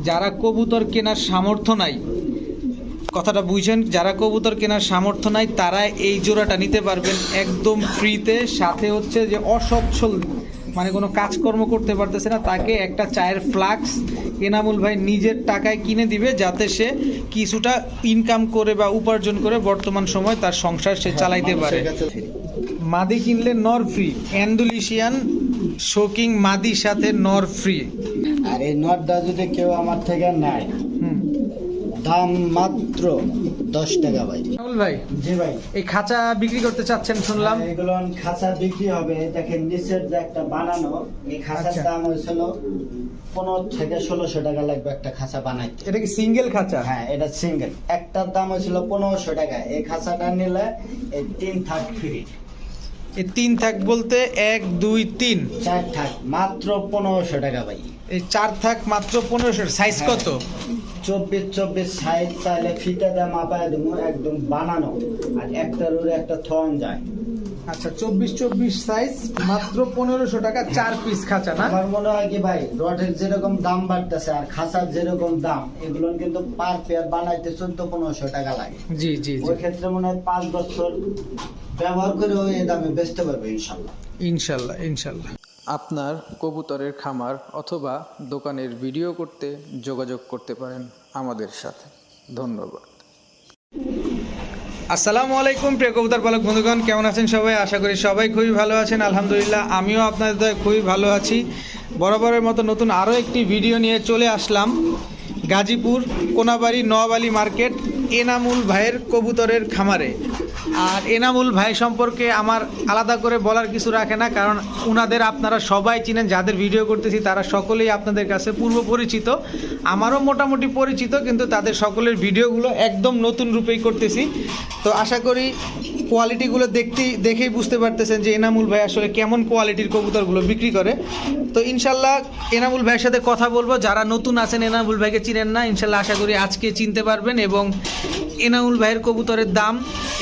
যারা কবুতর কেনার সামর্থ্য নাই, কথাটা বুঝছেন, যারা কবুতর কেনার সামর্থ্য নাই তারা এই জোড়াটা নিতে পারবেন একদম ফ্রিতে। সাথে হচ্ছে যে অসচ্ছল মানে কোনো কাজকর্ম করতে পারতেছে না, তাকে একটা চায়ের ফ্লাক্স এনামুল ভাই নিজের টাকায় কিনে দিবে, যাতে সে কিছুটা ইনকাম করে বা উপার্জন করে বর্তমান সময় তার সংসার সে চালাইতে পারে। মাদি কিনলে নর ফ্রি, অ্যান্ডালুসিয়ান শোকিং মাদির সাথে নর ফ্রি। আর এই নটটা যদি কেউ আমার থেকে নেয়, দাম মাত্র 10 টাকা ভাই। ভাই জি ভাই, এই খাঁচা বিক্রি করতে চাচ্ছেন শুনলাম। এগুলো খাঁচা বিক্রি হবে। দেখেন নিচের যে একটা বানানো, এই খাঁচার দাম হয়েছিল 15 থেকে 1600 টাকা লাগবে একটা খাঁচা বানাইতে। এটা কি সিঙ্গেল খাঁচা? হ্যাঁ, এটা সিঙ্গেল। একটার দাম হয়েছিল 1500 টাকা। এই খাঁচাটা নিলে এই 3 থাক ফ্রি। এই 3 থাক বলতে 1 2 3 4 থাক মাত্র 1500 টাকা ভাই। এই 4 থাক মাত্র 1500। সাইজ কত? 24 সাইজ। তাহলে ফিতা দিয়ে মাপায় দেবো, একদম বানানো। আর একটার উপরে একটা থন যায়। আচ্ছা, 24 সাইজ মাত্র 1500 টাকা, 4 পিস খাঁচা না? আমার মনে হয় কি ভাই, রডের যেরকম দাম বাড়তেছে আর খাঁচার যেরকম দাম, এগুলো কিন্তু পার পেয়ার বানাইতে 1400-1500 টাকা লাগে। জি জি জি, ওই ক্ষেত্রে মনে হয় 5 বছর ব্যবহার করে এই দামে বেচতে পারবে ইনশাল্লাহ। ইনশাল্লাহ ইনশাল্লাহ। আপনার কবুতরের খামার অথবা দোকানের ভিডিও করতে যোগাযোগ করতে পারেন আমাদের সাথে। ধন্যবাদ। আসসালামু আলাইকুম প্রিয় কবুতর পালক বন্ধুগণ, কেমন আছেন সবাই? আশা করি সবাই খুবই ভালো আছেন। আলহামদুলিল্লাহ, আমিও আপনাদের খুবই ভালো আছি। বরাবরের মতো নতুন আরও একটি ভিডিও নিয়ে চলে আসলাম গাজীপুর কোনাবাড়ি নোয়াবালি মার্কেট এনামুল ভাইয়ের কবুতরের খামারে। আর এনামুল ভাই সম্পর্কে আমার আলাদা করে বলার কিছু রাখে না, কারণ উনাদের আপনারা সবাই চিনেন, যাদের ভিডিও করতেছি তারা সকলেই আপনাদের কাছে পূর্ব পরিচিত। আমারও মোটামুটি পরিচিত, কিন্তু তাদের সকলের ভিডিওগুলো একদম নতুন রূপেই করতেছি। তো আশা করি কোয়ালিটিগুলো দেখেই বুঝতে পারতেছেন যে এনামুল ভাই আসলে কেমন কোয়ালিটির কবুতরগুলো বিক্রি করে। তো ইনশাল্লাহ এনামুল ভাইয়ের সাথে কথা বলবো। যারা নতুন আছেন, এনামুল ভাইকে চিনেন না, ইনশাল্লাহ আশা করি আজকে চিনতে পারবেন, এবং এনামুল ভাইয়ের কবুতরের দাম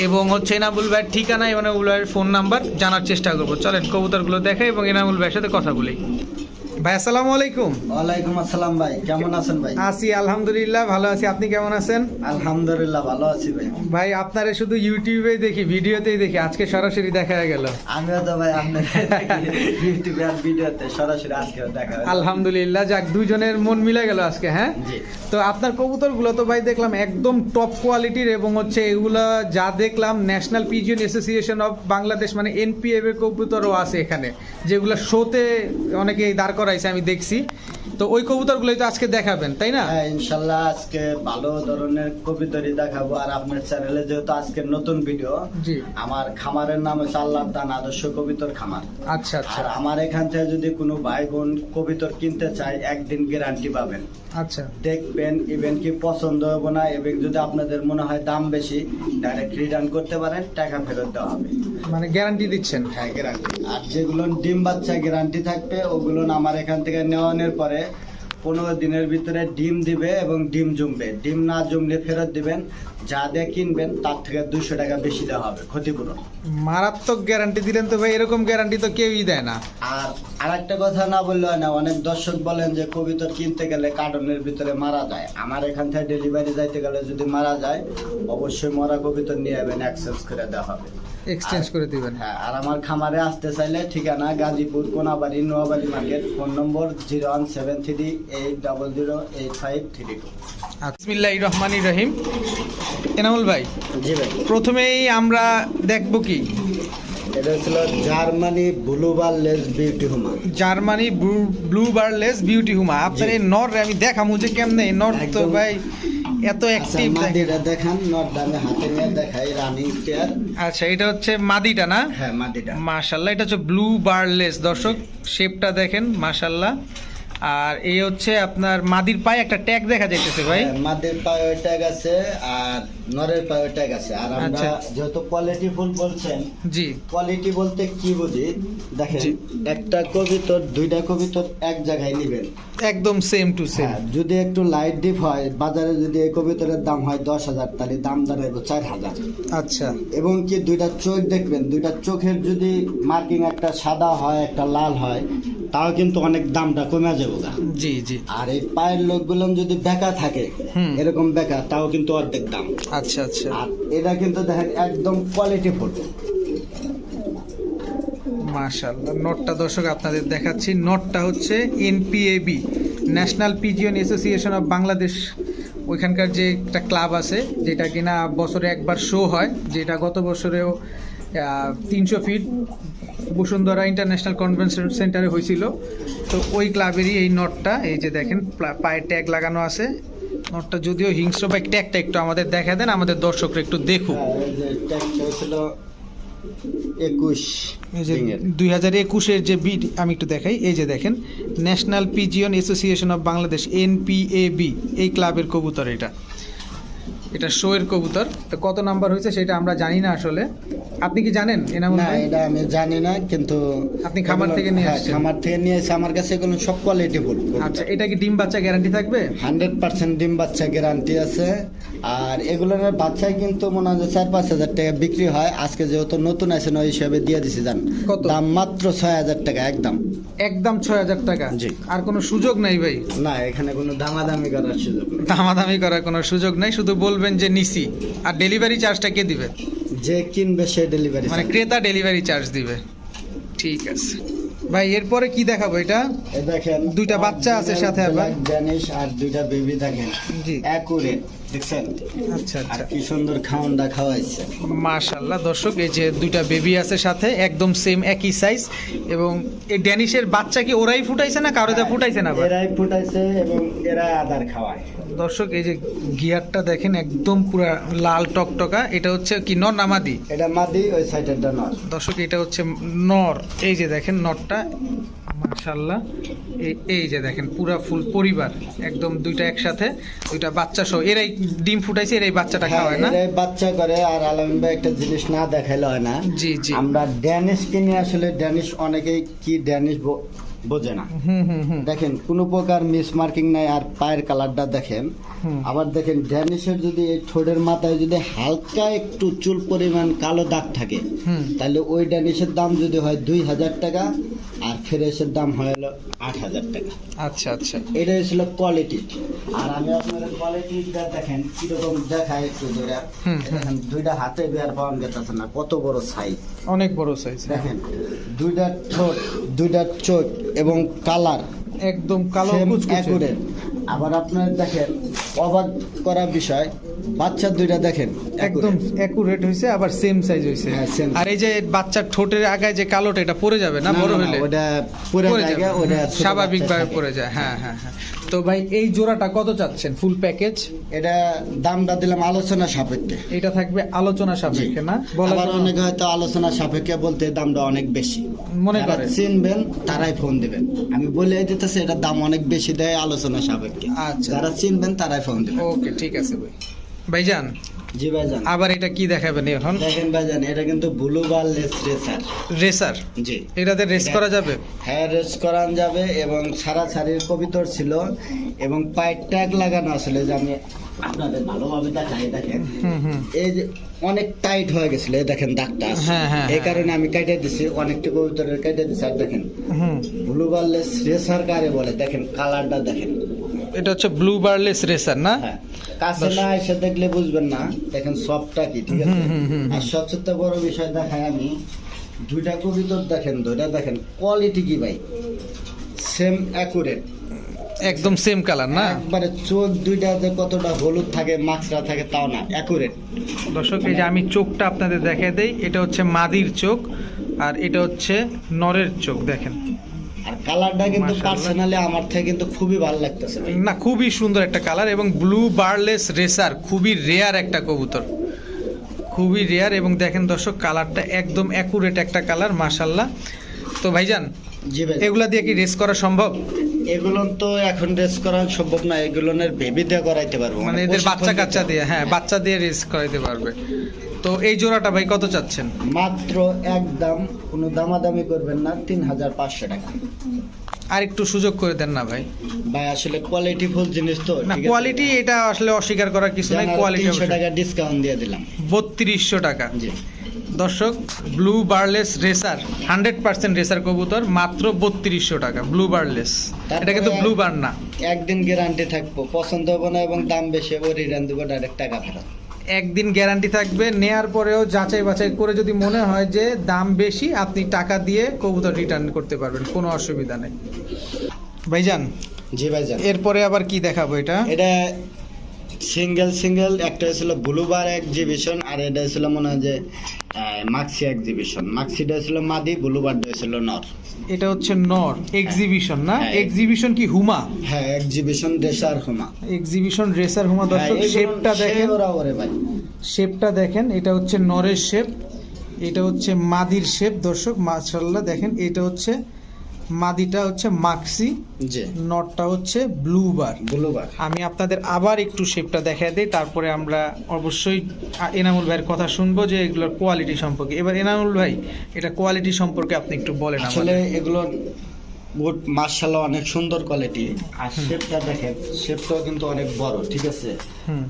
এবং হচ্ছে এনামুল ভাইয়ের ঠিকানা এবং এনামুল ভাইয়ের ফোন নাম্বার জানার চেষ্টা করবো। চলেন কবুতরগুলো দেখাই এবং এনামুল ভাইয়ের সাথে কথা বলি। ভাই আসসালামু আলাইকুম। ওয়ালাইকুম আসসালাম ভাই, কেমন আছেন ভাই? আছি আলহামদুলিল্লাহ, ভালো আছি। আপনি কেমন আছেন? আলহামদুলিল্লাহ ভালো আছি ভাই। ভাই আপনারে শুধু ইউটিউবে দেখি, ভিডিওতেই দেখি, আজকে সরাসরি দেখা গেল। আমিও তো ভাই আপনার ইউটিউবে আর ভিডিওতে সরাসরি আজকে দেখা হলো। আলহামদুলিল্লাহ, যাক দুইজনের মন মিলে গেল আজকে। হ্যাঁ, জি। তো আপনার কবুতরগুলো তো ভাই দেখলাম একদম টপ কোয়ালিটির, এবং হচ্ছে এগুলা যা দেখলাম national pigeon association of Bangladesh মানে এনপিএফ এর কবুতরও আছে এখানে, যেগুলো শোতে অনেকে দাঁড় করাইছে আমি দেখছি। তো ওই কবুতরগুলোই তো আজকে দেখাবেন, তাই না? হ্যাঁ ইনশাল্লাহ আজকে ভালো ধরনের কবুতরই দেখাবো। আর আপনার চ্যানেলে যেহেতু আজকে নতুন ভিডিও, জি। আমার খামারের নাম হচ্ছে আল্লাহর দান আদর্শ কবিতর খামার। আচ্ছা আচ্ছা। আর আমার এখান থেকে যদি কোনো ভাই বোন কবিতর কিনতে চায়, একদিন গ্যারান্টি পাবেন। আচ্ছা, দেখবেন ইভেন কি পছন্দ হবে না, এবং যদি আপনাদের মনে হয় দাম বেশি, ডাইরেক্ট রিটার্ন করতে পারেন, টাকা ফেরত দেওয়া হবে। মানে গ্যারান্টি দিচ্ছেন? হ্যাঁ গ্যারান্টি। আর যেগুলো ডিম বাচ্চা গ্যারান্টি থাকবে, ওগুলো আমার এখান থেকে নেওয়ানোর পরে 15 দিনের ভিতরে ডিম দিবে এবং ডিম জমবে। ডিম না জমলে ফেরত দিবেন। যা দিয়ে কিনবেন তার থেকে 200 টাকা বেশি দেওয়া হবে ক্ষতিপূরণ। মারাত্মক গ্যারান্টি দিলেন তো ভাই, এরকম গ্যারান্টি তো কেউই দেয় না। আর আরেকটা কথা না বললে হয় না, অনেক দর্শক বলেন যে কবিতর কিনতে গেলে কার্টনের ভিতরে মারা যায়। আমার এখান থেকে ডেলিভারি যাইতে গেলে যদি মারা যায়, অবশ্যই মরা কবিতর নিয়ে যাবেন, এক্সচেঞ্জ করে দেওয়া হবে। এক্সচেঞ্জ করে দিবেন? হ্যাঁ। আর আমার খামারে আসতে চাইলে ঠিকানা গাজীপুর কোনাবাড়ি নোয়াবাড়ি মার্কেট, ফোন নম্বর 01730808532। বিসমিল্লাহির রহমানির রহিম। এনামুল ভাই, জি ভাই। প্রথমেই আমরা দেখবো কি? এটা ছিল জার্মানি ব্লু বারলেস বিউটি হুমা। জার্মানি ব্লু বারলেস বিউটি হুমা। আপনার এই নর আমি দেখামু যে কেমনে নর, তো ভাই এত অ্যাক্টিভ। মাদিটা দেখান, নট দামে হাতে নিয়ে দেখাই, রানিং পেয়ার। আচ্ছা, এটা হচ্ছে মাদিটা না? হ্যাঁ মাদিটা। মাশাআল্লাহ, এটা হচ্ছে ব্লু বারলেস। দর্শক শেপটা দেখেন, মাশাআল্লাহ। আর এই হচ্ছে আপনার মাদির পায়ে একটা ট্যাগ দেখা যাইতেছে ভাই। মাদির পায়ে ট্যাগ আছে আর নরের পায়ে ট্যাগ আছে। আর আমরা যেহেতু কোয়ালিটি ফুল বলছেন, জি, কোয়ালিটি বলতে কি বুঝি দেখেন, একটা কবিতর দুইটা কবিতর এক জায়গায় নিবেন, একদম সেম টু সেম। যদি একটু লাইট ডিপ হয়, বাজারে যদি এই কবিতরের দাম হয় 10,000, তাহলে দাম দাঁড়াইব 4,000। আচ্ছা, এবং কি দুইটা চোখ দেখবেন, দুইটা চোখের যদি মার্কিং একটা সাদা হয় একটা লাল হয়, তাও কিন্তু অনেক দামটা কমে যাবে গা। জি জি। আর এই পায়ের লোকগুলো যদি বেকা থাকে, হুম। এরকম বেকা, তাও কিন্তু অর্ধেক দাম। আচ্ছা আচ্ছা। আর এটা কিন্তু দেখেন একদম কোয়ালিটি ফুল। মাশাআল্লাহ, নটটা দর্শক আপনাদের দেখাচ্ছি। নটটা হচ্ছে NPAB, national pigeon association of Bangladesh, ওইখানকার যে একটা ক্লাব আছে যেটা কিনা বছরে একবার শো হয়, যেটা গত বছরেও 300 ফিট বসুন্ধরা ইন্টারন্যাশনাল কনভেনশন সেন্টারে হয়েছিল। তো ওই ক্লাবেরই এই নটটা, এই যে দেখেন পায়ে ট্যাগ লাগানো আছে। নটটা যদিও হিংস্র, বা ট্যাগটা একটু আমাদের দেখা দেন, আমাদের দর্শকরা একটু দেখুক। হ্যাঁ, এই যে ট্যাগটা ছিল 21 এই যে রিংয়ের। 2021-এর যে বিট আমি একটু দেখাই, এই যে দেখেন national pigeon association of Bangladesh, NPAB, এই ক্লাবের কবুতর এটা। এটা শো এর কবুতর। তো কত নাম্বার হয়েছে সেটা আমরা জানি না আসলে। আপনি কি জানেন এনামুল না, ভাই? এটা আমি জানি না, কিন্তু আপনি খামার থেকে নিয়ে হ্যাঁ, আসছেন? খামার থেকে নিয়ে এসে আমার কাছে এগুলো সব কোয়ালিটি ফুল। আচ্ছা, এটা কি ডিম বাচ্চা গ্যারান্টি থাকবে? 100% ডিম বাচ্চা গ্যারান্টি আছে। আর এগুলোর বাচ্চায় কিন্তু মনে হয় 4-5 হাজার টাকা বিক্রি হয়। আজকে যেহেতু নতুন আছে, ওই হিসাবে দিয়ে দিছি। জান কত? দাম মাত্র 6,000 টাকা একদম। একদম 6,000 টাকা? জি। আর কোনো সুযোগ নাই ভাই? না, এখানে কোনো দামাদামি করার সুযোগ নেই। দামাদামি করার কোনো সুযোগ নাই, শুধু বলবেন যে নিছি। আর ডেলিভারি চার্জটা কে দিবে? যে কিনবে সে ডেলিভারি। মানে ক্রেতা ডেলিভারি চার্জ দিবে। ঠিক আছে ভাই, এরপরে কি দেখাবো? এটা দেখেন দুইটা বাচ্চা আছে সাথে আবার। ড্যানিশ আর দুইটা বেবি দেখেন। জি। একুরেট দেখছেন? আচ্ছা আর আচ্ছা, কি সুন্দর খাওয়ানটা খাওয়াইছে। মাশাআল্লাহ দর্শক, এই যে দুইটা বেবি আছে সাথে, একদম সেম একই সাইজ। এবং এই ড্যানিশের বাচ্চা কি ওরাই ফুটাইছে না কারোদা ফুটাইছে না? এরাই ফুটাইছে এবং এরাই আদার খাওয়ায়। দর্শক এই যে গিয়ারটা দেখেন, একদম পুরা লাল টকটকা। এটা হচ্ছে কি নর না মাদি? এটা মাদি, ওই সাইডেরটা নর। দর্শক এটা হচ্ছে নর। এই যে দেখেন নরটা, মাশাআল্লাহ। এই যে দেখেন পুরা ফুল পরিবার, একদম দুইটা একসাথে, দুইটা বাচ্চা সহ। এরাই ডিম ফুটাইছে, এরাই বাচ্চাটা খাওয়ায় না? এরাই বাচ্চা করে। আর আলমিন ভাই একটা জিনিস না দেখাইলে হয় না। জি জি। আমরা ড্যানিশ কিনি, আসলে ড্যানিশ অনেকেই কি ড্যানিশ বোঝে না। হুম হুম হুম। দেখেন কোনো প্রকার মিস মার্কিং নাই। আর পায়ের কালারটা দেখেন। হুম। আবার দেখেন ড্যানিশের যদি এই ঠোঁটের মাথায় যদি হালকা একটু চুল পরিমাণ কালো দাগ থাকে, হুম। তাহলে ওই ড্যানিশের দাম যদি হয় 2,000 টাকা, আর ফ্রেশের দাম হয় হলো 8,000 টাকা। আচ্ছা আচ্ছা। এটা ছিল কোয়ালিটি। আর আমি আপনাদের কোয়ালিটিটা দেখেন কিরকম দেখায় একটু ধরে। হুম, হুম। দেখেন দুইটা হাতে বের পাওয়া গেছে না, কত বড় সাইজ। অনেক বড় সাইজ। দেখেন দুইটা ঠোঁট, দুইটা চোখ এবং কালার একদম কালো কুচকুচে। অ্যাকুরেট। আবার আপনার দেখেন অবাক করা বিষয়, বাচ্চা দুইটা দেখেন একদম অ্যাকুরেট হইছে, আবার সেম সাইজ হইছে। হ্যাঁ, same। আর এই যে বাচ্চার ঠোঁটের আগায় যে কালোটা, এটা পড়ে যাবে না বড় হলে? ওটা পুরো পড়ে জায়গা, যাবে। ওটা ছোট স্বাভাবিকভাবে বাচ্চা থাকে। পড়ে যায়। হ্যাঁ হ্যাঁ হ্যাঁ। তো ভাই এই জোড়াটা কত চাচ্ছেন ফুল প্যাকেজ? এটা দামটা দিলাম আলোচনা সাপেক্ষে। এটা থাকবে আলোচনা সাপেক্ষে না? আবার অনেকে হয়তো আলোচনা সাপেক্ষে বলতে দামটা অনেক বেশি মনে যারা করে। চিনবেন তারাই ফোন দিবেন। আমি বলে দিতেছি এটা দাম অনেক বেশি দেয় আলোচনা সাপেক্ষে। আচ্ছা। যারা চিনবেন তারাই ফোন দিবেন। ওকে ঠিক আছে ভাই। ভাইজান জি ভাইজান। আবার এটা কি দেখাবেন এখন? দেখেন ভাইজান, এটা কিন্তু ব্লু বারলেস রেসার। রেসার? জি। এটাতে রেস করা যাবে? হ্যাঁ, রেস করান যাবে। এবং সারা শাড়ির কবিতর ছিল এবং পায়ের ট্যাগ লাগানো আসলে, যে আমি আপনাদের ভালোভাবে দেখাই। দেখেন হুম হুম। এই যে অনেক টাইট হয়ে গেছিল, এই দেখেন দাগটা আছে। হ্যাঁ, হ্যাঁ, এই হ্যাঁ। কারণে আমি কেটে দিছি, অনেকটা কবিতরের কেটে দিছি। আর দেখেন হুম। ব্লু বারলেস রেসার কারে বলে, দেখেন কালারটা দেখেন। এটা হচ্ছে ব্লু বারলেস রেসার না? হ্যাঁ, কাছে না এসে দেখলে বুঝবেন না। দেখেন সবটা কি, ঠিক আছে? হুম, হুম, হুম, হুম। আর সবচেয়ে বড় বিষয় দেখাই আমি, দুইটা কবিতর দেখেন, দুইটা দেখেন কোয়ালিটি কি ভাই, সেম অ্যাকুরেট, একদম সেম কালার না? একবারে চোখ দুইটা যে কতটা হলুদ থাকে, মাছরা থাকে, তাও না, অ্যাকুরেট। দর্শক এই যে আমি চোখটা আপনাদের দেখাই দেই, এটা হচ্ছে মাদির চোখ আর এটা হচ্ছে নরের চোখ। দেখেন আর কালারটা কিন্তু মাশাআল্লাহ। পার্সোনালি আমার থেকে কিন্তু খুবই ভালো লাগতেছে ভাই। না, খুবই সুন্দর একটা কালার। এবং ব্লু বারলেস রেসার খুবই রেয়ার একটা কবুতর, খুবই রেয়ার। এবং দেখেন দর্শক কালারটা একদম অ্যাকুরেট একটা কালার, মাশাআল্লাহ। তো ভাইজান জি ভাই, এগুলা দিয়ে কি রেস করা সম্ভব? এগুলো তো এখন রেস করা সম্ভব না, এগুলোর বেবি দিয়ে করাইতে পারবো, মানে এদের বাচ্চা কাচ্চা দিয়ে? হ্যাঁ, বাচ্চা দিয়ে রেস করাইতে পারবে। তো এই জোড়াটা ভাই কত চাচ্ছেন? মাত্র একদম, কোনো দামাদামি করবেন না, 3,500 টাকা। আর একটু সুযোগ করে দেন না ভাই? ভাই আসলে কোয়ালিটি ফুল জিনিস তো, না, ঠিক আছে? কোয়ালিটি এটা আসলে অস্বীকার করার কিছু নাই, জানার কোয়ালিটি 300 টাকা ডিসকাউন্ট দিয়ে দিলাম। 3200 টাকা? জি। দর্শক ব্লু বার্লেস রেসার 100% রেসার কবুতর মাত্র 3200 টাকা ব্লু বার্লেস। এটা কিন্তু ব্লু বার না। একদিন গ্যারান্টি থাকবো, পছন্দ হবে না এবং দাম বেশি হবে রিটার্ন দেবো, ডাইরেক্ট টাকা ফেরত। একদিন গ্যারান্টি থাকবে, নেয়ার পরেও যাচাই বাছাই করে যদি মনে হয় যে দাম বেশি আপনি টাকা দিয়ে কবুতর রিটার্ন করতে পারবেন, কোনো অসুবিধা নেই। ভাইজান জি ভাইজান, এরপরে আবার কি দেখাবো? এটা এটা সিঙ্গেল একটা ছিল ব্লুবার এক্সিবিশন, আর এটা ছিল মনে হয় যে মাক্সি এক্সিবিশন। মাক্সিটা ছিল মাদি, ব্লুবারটা ছিল নর। এটা হচ্ছে নর এক্সিবিশন না? হ্যাঁ। এক্সিবিশন কি হুমা? হ্যাঁ, এক্সিবিশন রেসার হুমা। এক্সিবিশন রেসার হুমা। দর্শক শেপটা দেখেন, ভাই শেপটা দেখেন। এটা হচ্ছে নরের শেপ, এটা হচ্ছে মাদির শেপ। দর্শক মাশাআল্লাহ দেখেন, এটা হচ্ছে মাদিটা হচ্ছে মাক্সি, জি, নটটা হচ্ছে ব্লুবার। ব্লুবার। আমি আপনাদের আবার একটু শেপটা দেখায় দিই, তারপরে আমরা অবশ্যই এনামুল ভাইয়ের কথা শুনবো যে এগুলোর কোয়ালিটি সম্পর্কে। এবার এনামুল ভাই, এটা কোয়ালিটি সম্পর্কে আপনি একটু বলেন। আসলে এগুলো বুট মাশাআল্লাহ অনেক সুন্দর কোয়ালিটি, আর শেপটা দেখেন, শেপটাও কিন্তু অনেক বড়, ঠিক আছে।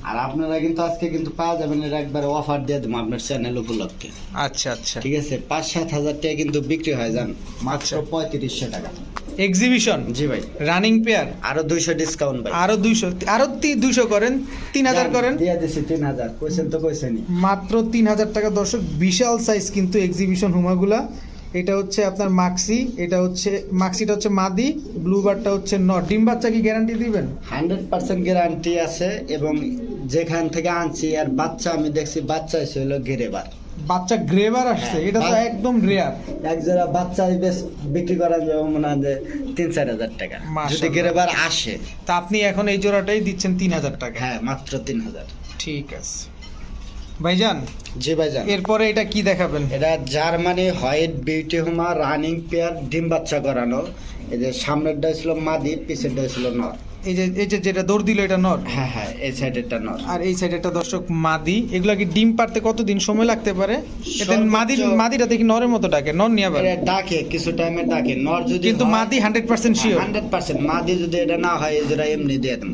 আর আপনারা কিন্তু আজকে কিন্তু পাওয়া যাবেন, এর একবারে অফার দিয়ে দেবো আপনার চ্যানেল উপলক্ষে। আচ্ছা আচ্ছা, ঠিক আছে, 5-7 হাজার টাকা কিন্তু বিক্রি হয় যান মাত্র 3500 টাকা। এক্সিবিশন জি ভাই, রানিং পেয়ার আরো 200 ডিসকাউন্ট ভাই। আরো 200, আরো 200 করেন, 3000 করেন। দিয়ে দিছি 3000, কইছেন তো কইছেনই। মাত্র 3000 টাকা। দর্শক বিশাল সাইজ কিন্তু এক্সিবিশন হুমাগুলা। এটা হচ্ছে আপনার মাক্সি, এটা হচ্ছে মাক্সিটা হচ্ছে মাদি, ব্লুবারটা হচ্ছে নট। ডিম বাচ্চা কি গ্যারান্টি দিবেন? 100% গ্যারান্টি আছে, এবং যেখান থেকে আনছি আর বাচ্চা আমি দেখছি, বাচ্চা এসে হলো গেরেবার। বাচ্চা গ্রেভার আসছে, হ্যাঁ, এটা তো একদম রেয়ার। এক জোড়া বাচ্চা বেশ বিক্রি করা যাবে মনে হয় যে 3-4 হাজার টাকা, মাশাআল্লাহ। যদি গেরেবার আসে। তা আপনি এখন এই জোড়াটাই দিচ্ছেন 3000 টাকা? হ্যাঁ, মাত্র 3000। ঠিক আছে ভাইজান। জি ভাইজান, এরপরে এটা কি দেখাবেন? এটা জার্মানি হোয়াইট বিউটি হুমা রানিং পেয়ার, ডিম বাচ্চা করানো। এই যে সামনেরটা ছিল মাদি, পিছেরটা ছিল নর। এই যে যেটা দৌড় দিল এটা নর, হ্যাঁ হ্যাঁ, এই সাইডেরটা নর। আর এই সাইডেরটা দর্শক মাদি। এগুলা কি ডিম পারতে কতদিন সময় লাগতে পারে? এটা মাদিটা দেখি নরের মতো ডাকে, নর নিয়ে আবার এটা ডাকে, কিছু টাইমে ডাকে। নর যদি কিন্তু হয়- মাদি 100% শিওর। 100% মাদি যদি এটা না হয়, এই যেটা এমনি দিয়ে দেন,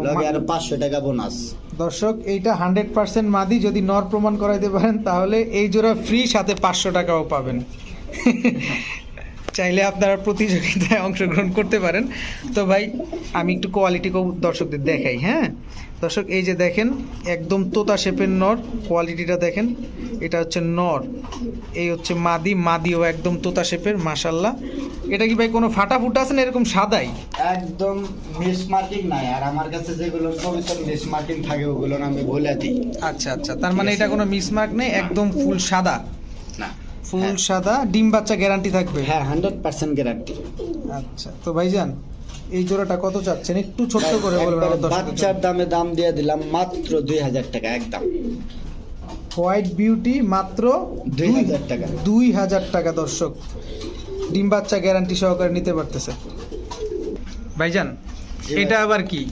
লগে আরো 500 টাকা বোনাস। দর্শক এইটা 100% মাদি, যদি নর প্রমাণ করাইতে পারেন তাহলে এই জোড়া ফ্রি, সাথে 500 টাকাও পাবেন। চাইলে আপনারা প্রতিযোগিতায় অংশগ্রহণ করতে পারেন। তো ভাই আমি একটু কোয়ালিটি দর্শকদের দেখাই। হ্যাঁ দর্শক, এই যে দেখেন একদম তোতা শেপের নর, কোয়ালিটিটা দেখেন। এটা হচ্ছে নর, এই হচ্ছে মাদিও একদম তোতা শেপের, মাশাল্লাহ। এটা কি ভাই কোনো ফাটা ফুটা আছে না এরকম সাদাই? একদম মিস মার্কিং নাই, আর আমার কাছে যেগুলো পবিত্র মিস মার্কিং থাকে ওগুলো আমি বলে দিই। আচ্ছা আচ্ছা, তার মানে এটা কোনো মিসমার্ক নেই, একদম ফুল সাদা, না, ফুল সাদা। ডিম বাচ্চা গ্যারান্টি থাকবে? হ্যাঁ, 100% গ্যারান্টি। আচ্ছা, তো ভাইজান এই জোড়াটা কত চাচ্ছেন একটু ছোট্ট করে বলবেন আমার দর্শকদের বাচ্চার দামে দাম দিয়ে দিলাম মাত্র 2000 টাকা একদম। হোয়াইট বিউটি মাত্র 2000 টাকা। 2000 টাকা। দর্শক ডিম বাচ্চা গ্যারান্টি সহকারে নিতে পারতেছে। ভাইজান জি এটা ভাই। আবার কি?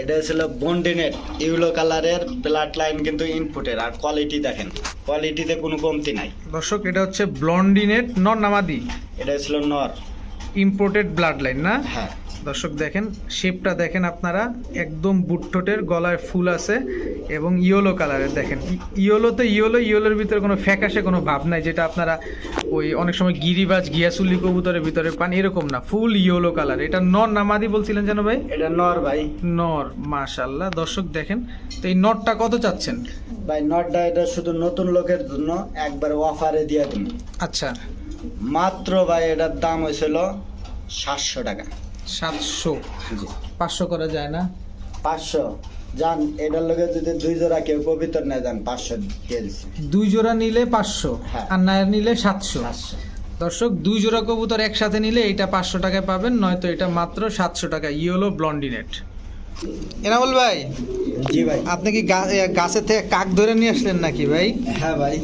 এটা ছিল বন্ডিনেট ইউলো কালারের, প্লাট লাইন কিন্তু ইনপুটের, আর কোয়ালিটি দেখেন, কোয়ালিটিতে কোনো কমতি নাই। দর্শক এটা হচ্ছে ব্লন্ডিনেট নর নামাদি, এটা ছিল নর, ইম্পোর্টেড ব্লাড লাইন না? হ্যাঁ। দর্শক দেখেন শেপটা দেখেন আপনারা, একদম বুটঠোঁটের, গলায় ফুল আছে এবং ইয়েলো কালারের। দেখেন ইয়েলোর ভিতরে কোনো ফ্যাকাশে কোনো ভাব নাই, যেটা আপনারা ওই অনেক সময় গিরিবাজ গিয়াসুলি কবুতরের ভিতরে পান, এরকম না, ফুল ইয়েলো কালার। এটা নর নামাদি বলছিলেন যেন ভাই? এটা নর ভাই। নর, মাশাআল্লাহ। দর্শক দেখেন, তো এই নটটা কত চাচ্ছেন? ভাই নটটা এটা শুধু নতুন লোকের জন্য একবার অফারে দিয়ে দিন। আচ্ছা, মাত্র ভাই এটার দাম হয়েছিল 700 টাকা। 700? জি, 500 করা যায় না? 500 যান, এটার লগে যদি 2 জোড়া কেউ পবিত্র না যান, 500 দিয়ে দিচ্ছি। 2 জোড়া নিলে 500, হ্যাঁ। আর না নিলে 700। 500। দর্শক 2 জোড়া কবুতর একসাথে নিলে এটা 500 টাকায় পাবেন, নয়তো এটা মাত্র 700 টাকা। ইয়েলো ব্লন্ডিনেট। এনামুল ভাই, জি ভাই। আপনি কি গাছের থেকে কাক ধরে নিয়ে আসলেন নাকি ভাই? হ্যাঁ ভাই,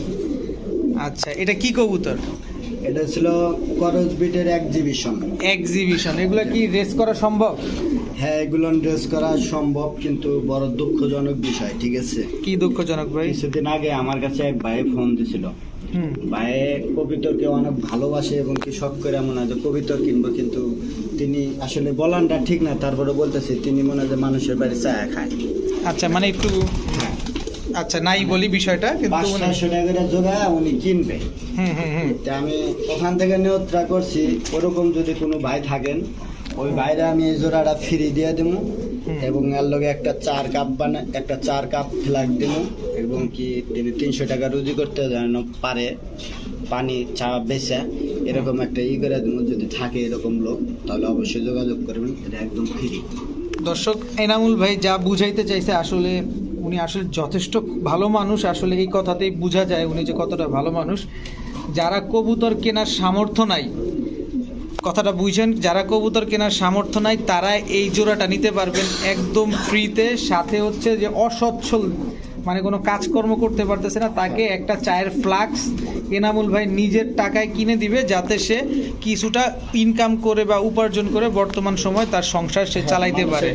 আচ্ছা, এটা কি কবুতর? এটা ছিল করজ বিটের এক্সিবিশন। এক্সিবিশন, এগুলো কি রেস করা সম্ভব? হ্যাঁ, এগুলো ড্রেস করা সম্ভব, কিন্তু বড় দুঃখজনক বিষয়, ঠিক আছে। কি দুঃখজনক ভাই? কিছুদিন আগে আমার কাছে এক ভাই ফোন দিছিল। ভাই কবিতরকে অনেক ভালোবাসে এবং কি শখ করে মনে হয় যে কবিতর কিনবো, কিন্তু তিনি আসলে বলানটা ঠিক না, তারপরে বলতেছে তিনি মনে হয় যে মানুষের বাড়ি চায়া খায়। আচ্ছা, মানে একটু হ্যাঁ, আচ্ছা নাই বলি বিষয়টা, কিন্তু 500 টাকা করে জোগায় উনি কিনবে। হুম। তা আমি ওখান থেকে নিয়ন্ত্রা করছি, ওরকম যদি কোনো ভাই থাকেন ওই ভাইরা আমি এই জোড়াটা ফ্রি দিয়ে দেবো এবং এর লগে একটা 4 কাপ একটা 4 কাপ ফ্লাগ দেবো এবং কি তিনি 300 টাকা রুজি করতে যেন পারে, পানি চা বেচা এরকম একটা করে দেবো। যদি থাকে এরকম লোক তাহলে অবশ্যই যোগাযোগ করবেন, এটা একদম ফ্রি। দর্শক, এনামুল ভাই যা বুঝাইতে চাইছে আসলে উনি আসলে যথেষ্ট ভালো মানুষ। আসলে এই কথাতেই বোঝা যায় উনি যে কতটা ভালো মানুষ। যারা কবুতর কেনার সামর্থ্য নাই, কথাটা বুঝেন, যারা কবুতর কেনার সামর্থ্য নাই তারা এই জোড়াটা নিতে পারবেন একদম ফ্রিতে। সাথে হচ্ছে যে অসচ্ছল মানে কোনো কাজকর্ম করতে পারতেছে না, তাকে একটা চায়ের ফ্লাক্স এনামুল ভাই নিজের টাকায় কিনে দিবে, যাতে সে কিছুটা ইনকাম করে বা উপার্জন করে বর্তমান সময় তার সংসার সে চালাইতে পারে।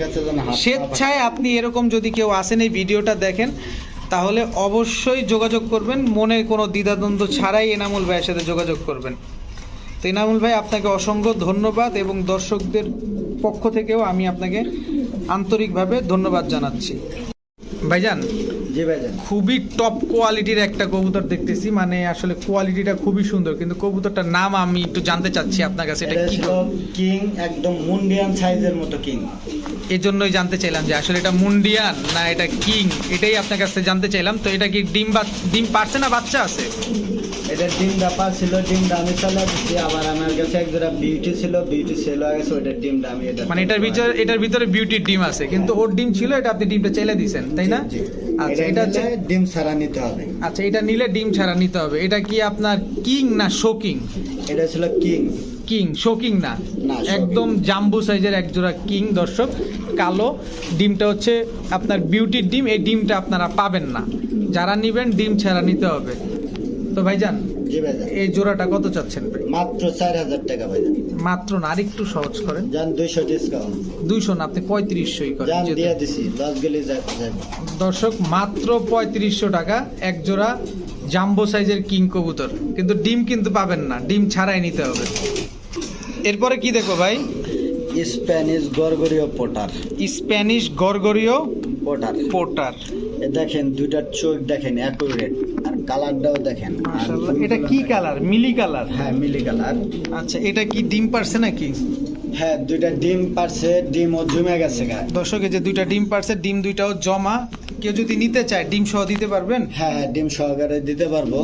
স্বেচ্ছায় আপনি এরকম যদি কেউ আসেন এই ভিডিওটা দেখেন তাহলে অবশ্যই যোগাযোগ করবেন, মনে কোনো দ্বিধাদ্বন্দ্ব ছাড়াই এনামুল ভাইয়ের সাথে যোগাযোগ করবেন। তো এনামুল ভাই আপনাকে অসংখ্য ধন্যবাদ এবং দর্শকদের পক্ষ থেকেও আমি আপনাকে আন্তরিকভাবে ধন্যবাদ জানাচ্ছি। ভাইজান, জি ভাইজান, খুবই টপ কোয়ালিটির একটা কবুতর দেখতেছি, মানে আসলে কোয়ালিটিটা খুবই সুন্দর, কিন্তু কবুতরটার নাম আমি একটু জানতে চাচ্ছি আপনার কাছে। এটা কি কিং, একদম মুন্ডিয়ান সাইজের মতো কিং। এই জন্যই জানতে চাইলাম যে আসলে এটা মুন্ডিয়ান না এটা কিং, এটাই আপনার কাছে জানতে চাইলাম। তো এটা কি ডিম পারছে না বাচ্চা আছে? এটা ডিম ব্যাপার ছিল, ডিমটা আমি চলে দিচ্ছি। আবার আমার কাছে এক জোড়া বিউটি ছিল, বিউটি সেল হয়ে গেছে, ওইটার ডিমটা আমি মানে এটার ভিতরে বিউটির ডিম আছে, কিন্তু ওর ডিম ছিল, এটা আপনি ডিমটা চেলে দিয়েছেন, তাই না? আচ্ছা, এটা হচ্ছে ডিম ছাড়া নিতে হবে। আচ্ছা, এটা নিলে ডিম ছাড়া নিতে হবে। এটা কি আপনার কিং না শোকিং? এটা ছিল কিং। কিং, শোকিং না, শোকিং। একদম জাম্বু সাইজের এক জোড়া কিং। দর্শক, কালো ডিমটা হচ্ছে আপনার বিউটির ডিম, এই ডিমটা আপনারা পাবেন না, যারা নিবেন ডিম ছাড়া নিতে হবে। তো ভাইজান, জি ভাইজান, এই জোড়াটা কত চাচ্ছেন ভাই? মাত্র 4000 টাকা ভাইজান। মাত্র না, আরেকটু সহজ করেন। জান 200 ডিসকাউন্ট। 200 না, আপনি 3500ই করেন। জান দিয়ে দিছি, 10 গেলে যাবে। দর্শক, মাত্র 3500 টাকা এক জোড়া জাম্বো সাইজের কিং কবুতর, কিন্তু ডিম কিন্তু পাবেন না, ডিম ছাড়াই নিতে হবে। এরপরে কি দেখো ভাই? স্প্যানিশ গরগরীয় পোটার। স্প্যানিশ গরগরীয় পোটার। পোটার, এ দেখেন দুইটার চোখ দেখেন অ্যাকুরেট, আর কালারটাও দেখেন। মাশাআল্লাহ। এটা কি কালার? মিলি কালার? হ্যাঁ, মিলি কালার। আচ্ছা, এটা কি ডিম পারছে নাকি? হ্যাঁ, দুইটা ডিম পারছে, ডিমও জমে গেছে গায়ে। দর্শক, এই যে দুইটা ডিম পারছে, ডিম দুইটাও জমা। কেউ যদি নিতে চায় ডিম সহ দিতে পারবেন? হ্যাঁ, ডিম সহকারে দিতে পারবো।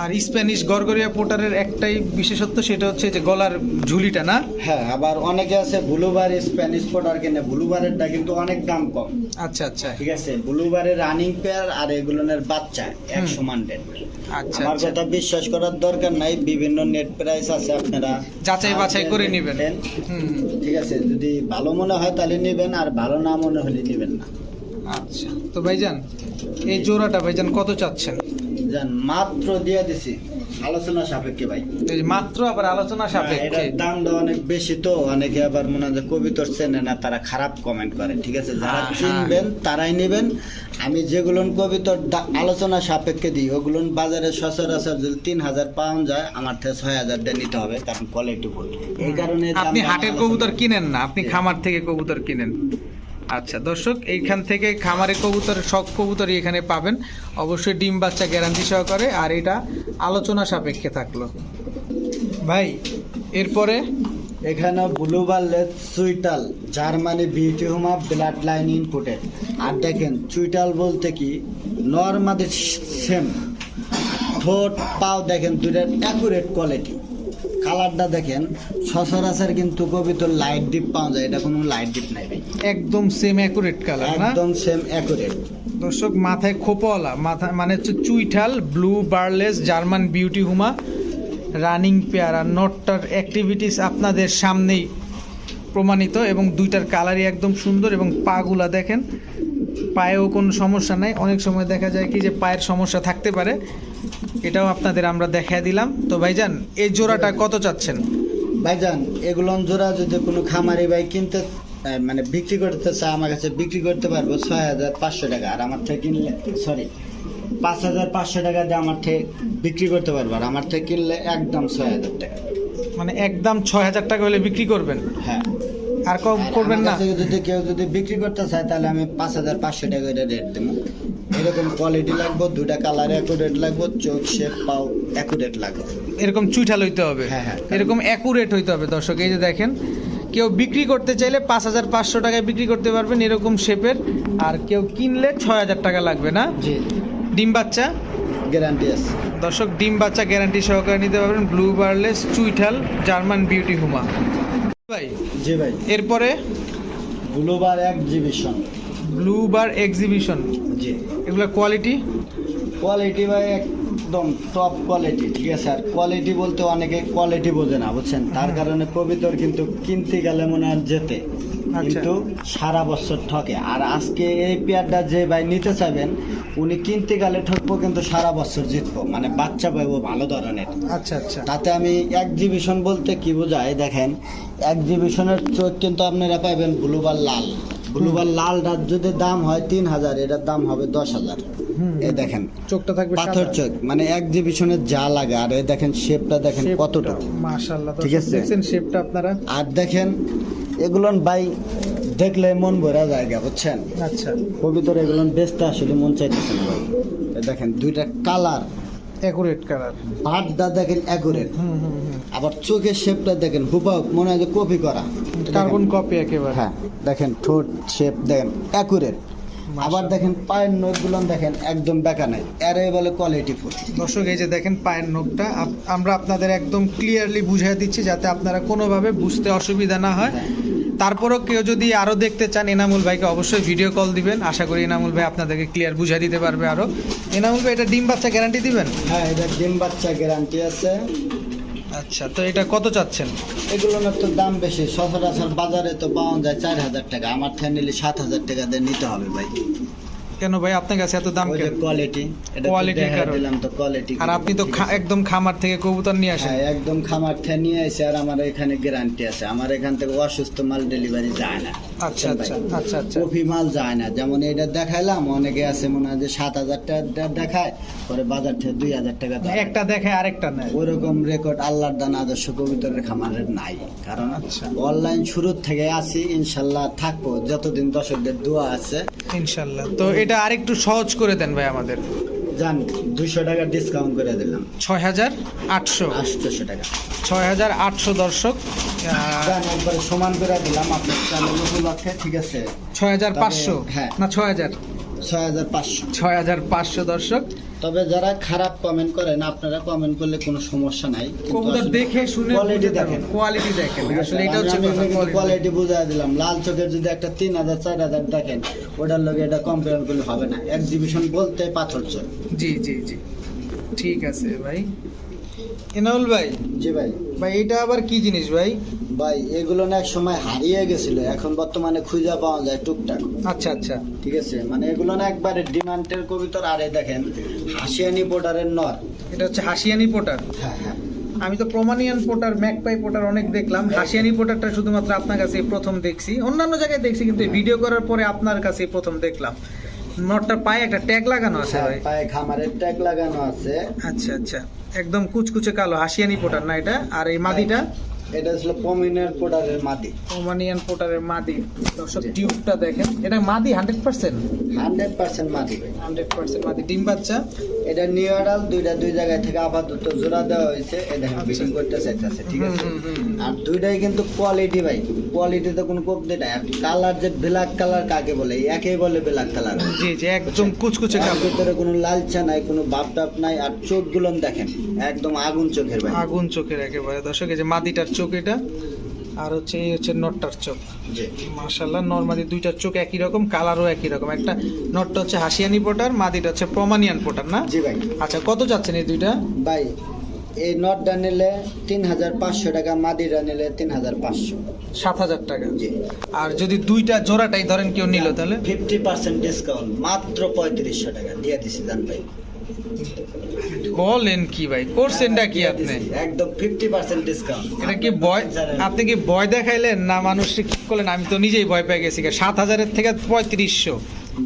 আর স্প্যানিশ গরগরিয়া পোটারের একটাই বিশেষত্ব, সেটা হচ্ছে যে গলার ঝুলিটা না? হ্যাঁ, আবার অনেকে আছে ব্লুবার স্প্যানিশ পোটার কিনে, ব্লুবারেরটা কিন্তু অনেক দাম কম। আচ্ছা আচ্ছা ঠিক আছে, ব্লুবারের রানিং পেয়ার আর এগুলোর বাচ্চা এক সমান রেট। আচ্ছা আমার আচ্ছা, কথা বিশ্বাস করার দরকার নাই, বিভিন্ন নেট প্রাইস আছে, আপনারা যাচাই বাছাই করে নেবেন। হুম, ঠিক আছে, যদি ভালো মনে হয় তাহলে নেবেন, আর ভালো না মনে হলে নেবেন না। আচ্ছা। তো ভাইজান, এই জোড়াটা ভাইজান কত চাচ্ছেন? জান মাত্র দিয়ে দিছি, আলোচনা সাপেক্ষে ভাই। এই যে মাত্র, আবার আলোচনা সাপেক্ষে। এটার দামটা অনেক বেশি, তো অনেকে আবার মনে হয় যে কবিতর চেনে না, তারা খারাপ কমেন্ট করে। ঠিক আছে, যারা চিনবেন তারাই নেবেন। আমি যেগুলো কবিতর আলোচনা সাপেক্ষে দিই, ওগুলো বাজারে সচরাচর যদি 3000 পাউন্ড যায়, আমার থেকে 6000 দিয়ে নিতে হবে, কারণ কোয়ালিটি ফুল। এই কারণে আপনি হাটের কবুতর কিনেন না, আপনি খামার থেকে কবুতর কিনেন। আচ্ছা দর্শক, এইখান থেকে খামারে কবুতরের সব কবুতরই এখানে পাবেন, অবশ্যই ডিম বাচ্চা গ্যারান্টি সহকারে, আর এটা আলোচনা সাপেক্ষে থাকলো। ভাই, এরপরে এখানে ব্লু বার্লেট সুইটাল, Germany beauty homer, blood line imported. আর দেখেন চুইটাল বলতে কি নর্মাদের সেম, ঠোঁট পাও দেখেন দুইটার অ্যাকুরেট কোয়ালিটি। কালারটা দেখেন, সচরাচর কিন্তু কবিতর লাইট ডিপ পাওয়া যায়, এটা কোনো লাইট ডিপ নাই ভাই, একদম সেম অ্যাকুরেট কালার না? একদম সেম অ্যাকুরেট। দর্শক, মাথায় খোপাওয়ালা, মাথা মানে হচ্ছে চুইঠাল, ব্লু বার্লেস, জার্মান বিউটি হুমা, রানিং পেয়ার। আর নটটার অ্যাক্টিভিটিস আপনাদের সামনেই প্রমাণিত, এবং দুইটার কালারই একদম সুন্দর, এবং পাগুলা দেখেন, পায়েও কোনো সমস্যা নাই। অনেক সময় দেখা যায় কি যে পায়ের সমস্যা থাকতে পারে, এটাও আপনাদের আমরা দেখায় দিলাম। তো ভাইজান, এই জোড়াটা কত চাচ্ছেন? ভাইজান, এগুলো জোড়া যদি কোনো খামারি ভাই কিনতে মানে বিক্রি করতে চায়, আমার কাছে বিক্রি করতে পারবো 6500 টাকা। আর আমার থেকে কিনলে 5500 টাকা দিয়ে আমার থেকে বিক্রি করতে পারবো, আর আমার থেকে কিনলে একদম 6000 টাকা। মানে একদম 6000 টাকা হলে বিক্রি করবেন? হ্যাঁ। আর কম করবেন না? যদি কেউ যদি বিক্রি করতে চায় তাহলে আমি 5500 টাকা রেট দেবো। এরকম কোয়ালিটি লাগবে, দুইটা কালার অ্যাকুরেট লাগবে, চোখ শেপ পাও অ্যাকুরেট লাগবে। এরকম চুইঠাল হইতে হবে, হ্যাঁ, হ্যাঁ। এরকম অ্যাকুরেট হইতে হবে দর্শক। এই যে দেখেন, কেউ বিক্রি করতে চাইলে 5,500 টাকায় বিক্রি করতে পারবেন এরকম শেপের, আর কেউ কিনলে 6,000 টাকা লাগবে না। জি, ডিম বাচ্চা গ্যারান্টি আছে দর্শক, ডিম বাচ্চা গ্যারান্টি সহকারে নিতে পারবেন। ব্লু বার্লেস চুইঠাল জার্মান বিউটি হুমা ভাই। জি ভাই, এরপরে global exhibition. Blue bar exhibition, জি, এগুলোর কোয়ালিটি কোয়ালিটি ভাই একদম টপ কোয়ালিটি, ঠিক আছে। আর কোয়ালিটি বলতে অনেকে কোয়ালিটি বোঝে না, বুঝছেন, তার কারণে কবিতর কিন্তু কিনতে গেলে মনে হয় যেতে, কিন্তু সারা বছর ঠকে। আর আজকে এই পেয়ারটা যে ভাই নিতে চাইবেন, উনি কিনতে গেলে ঠকবো কিন্তু সারা বছর জিতবো, মানে বাচ্চা পাইবো ভালো ধরনের। আচ্ছা আচ্ছা। তাতে আমি এক্সিবিশন বলতে কি বোঝায় দেখেন, এক্সিবিশনের চোখ কিন্তু আপনারা পাইবেন ব্লুবার লাল। ব্লুবার লালটার যদি দাম হয় 3,000, এটার দাম হবে 10,000। এই দেখেন চোখটা থাকবে পাথর সাদা। চোখ, মানে এক্সিবিশনের যা লাগে। আর এই দেখেন শেপটা দেখেন শেপটা, কতটা, মাশাআল্লাহ ঠিক দর্শক, আছে? দেখছেন শেপটা আপনারা? আর দেখেন এগুলো ভাই দেখলে মন ভরা জায়গা, বুঝছেন। আচ্ছা, কবিতর এগুলো বেচতে আসলে মন চাইতেছে না ভাই। এই দেখেন দুইটা কালার, অ্যাকুরেট কালার। পাটটা দেখেন অ্যাকুরেট, হুম হুম হুম, আবার চোখের শেপটা দেখেন হুবহু মনে হয় যে কপি করা। কার্বন কপি একেবারে। হ্যাঁ, দেখেন ঠোঁট শেপ দেখেন অ্যাকুরেট। আবার দেখেন পায়ের নখগুলো দেখেন একদম বেঁকা নাই, এরে বলে কোয়ালিটি ফুল। দর্শক এই যে দেখেন পায়ের নখটা, আমরা আপনাদের একদম ক্লিয়ারলি বুঝিয়ে দিচ্ছি যাতে আপনারা কোনোভাবে বুঝতে অসুবিধা না হয়। তারপরও কেউ যদি আরও দেখতে চান, এনামুল ভাইকে অবশ্যই ভিডিও কল দিবেন। আশা করি এনামুল ভাই আপনাদেরকে ক্লিয়ার বুঝিয়ে দিতে পারবে আরও। এনামুল ভাই, এটা ডিম বাচ্চা গ্যারান্টি দিবেন? হ্যাঁ, এটা ডিম বাচ্চা গ্যারান্টি আছে। আচ্ছা, তো এটা কত চাচ্ছেন? এগুলোর তো দাম বেশি, সচরাচর বাজারে তো পাওয়া যায় 4,000 টাকা, আমার থেকে নিলে 7,000 টাকা দিয়ে নিতে হবে ভাই। কেন ভাই আপনার কাছে এত দাম কেন? কোয়ালিটি, এটা Quality কোয়ালিটি কারণ। দিলাম তো কোয়ালিটি। আর আপনি তো একদম খামার থেকে কবুতর নিয়ে আসেন। হ্যাঁ, একদম খামার থেকে নিয়ে এসে, আর আমার এখানে গ্যারান্টি আছে। আমার এখান থেকে অসুস্থ মাল ডেলিভারি যায় না। আচ্ছা আচ্ছা আচ্ছা আচ্ছা। কফি মাল যায় না। যেমন এটা দেখাইলাম, অনেকে আছে মনে হয় যে 7,000 টাকা দেখায়, পরে বাজার থেকে 2,000 টাকা দেয়। একটা দেখে আরেকটা নেয়। ওরকম রেকর্ড আল্লাহর দান আদর্শ কবিতরের খামারের নাই। কারণ আচ্ছা। অনলাইন শুরুর থেকে আছি, ইনশাল্লাহ থাকবো যতদিন দর্শকদের দোয়া আছে। ইনশাল্লাহ। তো এটা আরেকটু সহজ করে দেন ভাই আমাদের। জান 200 টাকা ডিসকাউন্ট করে দিলাম, 6,800। 800 টাকা। 6,800 দর্শক। জান একবারে সমান করে দিলাম আপনার চ্যানেল উপলক্ষে, ঠিক আছে? 6,500 হ্যাঁ। না 6,000? 6,500। 6,500 দর্শক। তবে যারা খারাপ কমেন্ট করেন, আপনারা কমেন্ট করলে কোনো সমস্যা নাই, কবুতর দেখে শুনে কোয়ালিটি দেখেন। কোয়ালিটি দেখেন, আসলে এটা হচ্ছে কোয়ালিটি বুঝাই দিলাম। লাল চোখের যদি একটা 3,000 4,000 দেখেন, ওটার লগে এটা কম্পেয়ার করলে হবে না। এক্সিবিশন বলতে পাথর চোখ। জি জি জি, ঠিক আছে ভাই। এনাউল ভাই, জি ভাই। ভাই এটা আবার কি জিনিস ভাই? ভাই এগুলো না এক সময় হারিয়ে গেছিল, এখন বর্তমানে খুঁজে পাওয়া যায় টুকটাক, আচ্ছা আচ্ছা। ঠিক আছে? মানে এগুলো না একবারে ডিমান্ডের কবিতর। আর এই দেখেন হাসিয়ানি পোটারের নর। এটা হচ্ছে হাসিয়ানি পোটার। হ্যাঁ হ্যাঁ, আমি তো প্রমানিয়ান পোটার, ম্যাকপাই পোটার অনেক দেখলাম, হাসিয়ানি পোটারটা শুধুমাত্র আপনার কাছে প্রথম দেখছি। অন্যান্য জায়গায় দেখছি, কিন্তু ভিডিও করার পরে আপনার কাছে প্রথম দেখলাম। নটটার পায়ে একটা ট্যাগ লাগানো আছে ভাই। পায়ে খামারের ট্যাগ লাগানো আছে। আচ্ছা আচ্ছা, একদম কুচকুচে কালো হাসিয়ানি পোটার না এটা? আর এই মাদিটা? এটা ছিল পমিনের পোটারের মাদি। ওমানিয়ান পোটারের মাদি। দর্শক জি। টিউবটা দেখেন, এটা মাদি 100%? 100% মাদি ভাই। 100% মাদি। ডিম বাচ্চা? এটা নিউ আডাল, দুই জায়গায় থেকে আপাতত জোড়া দেওয়া হয়েছে। এই দেখেন আচ্ছা। বিডিং করতে চাইতেছে, ঠিক আছে? হুম, হুম, হুম। আর দুইটাই কিন্তু কোয়ালিটি ভাই, কোয়ালিটিতে কোনো কমতি নাই। কালার যে ব্ল্যাক কালার কাকে বলে, একেই বলে ব্ল্যাক কালার। জি জি, একদম কুচকুচে এর কালো, ভিতরে কোনো লালচা নাই, কোনো বাপ টাপ নাই। আর চোখগুলো দেখেন একদম আগুন চোখের ভাই। আগুন চোখের একেবারে। দর্শক এই যে মাদিটার চোখ এটা, আর হচ্ছে এই হচ্ছে নটটার চোখ। জি, মাশাআল্লাহ, নরমাদি দুইটার চোখ একই রকম, কালারও একই রকম। একটা নটটা হচ্ছে হাসিয়ানি পোটার, মাদিটা হচ্ছে প্রমানিয়ান পোটার না? জি ভাই। আচ্ছা, কত যাচ্ছেন এই দুইটা? ভাই এই নটটা নিলে 3,500 টাকা, মাদিটা নিলে 3,500। 7,000 টাকা। জি। আর যদি দুইটা জোড়াটাই ধরেন কেউ নিল তাহলে? 50% ডিসকাউন্ট, মাত্র 3500 টাকা দিয়ে দিছি জান ভাই। বলেন কি ভাই, করছেনটা কি আপনি? একদম 50% ডিসকাউন্ট। এটা কি ভয়? আপনি কি ভয় দেখাইলেন না মানুষকে কি করলেন? আমি তো নিজেই ভয় পেয়ে গেছি। 7,000-এর থেকে 3500,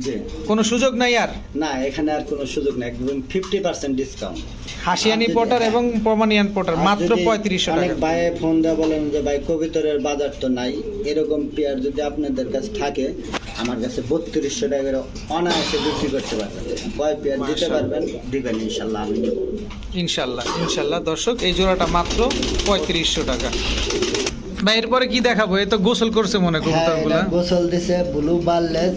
জি। কোনো সুযোগ নাই আর? না, এখানে আর কোনো সুযোগ নেই, একদম 50% ডিসকাউন্ট। হাসিয়ানি পোটার এবং প্রমানিয়ান পোটার মাত্র 3500 অনেক টাকা। ভাই ফোন দেওয়া বলেন যে ভাই কবিতরের বাজার তো নাই, এরকম পেয়ার যদি আপনাদের কাছে থাকে আমার কাছে 3200 টাকা করে অনায়াসে বিক্রি করতে পারবেন। কয় পেয়ার দিতে মাশাআল্লাহ। পারবেন দিবেন ইনশাল্লাহ আমি দেব। ইনশাল্লাহ ইনশাল্লাহ। দর্শক এই জোড়াটা মাত্র 3500 টাকা। ভাই এরপরে কি দেখাবো? এ তো গোসল করছে মনে হয় হ্যাঁ, কবুতরগুলা। এটা গোসল দিছে ব্লু বার্লেস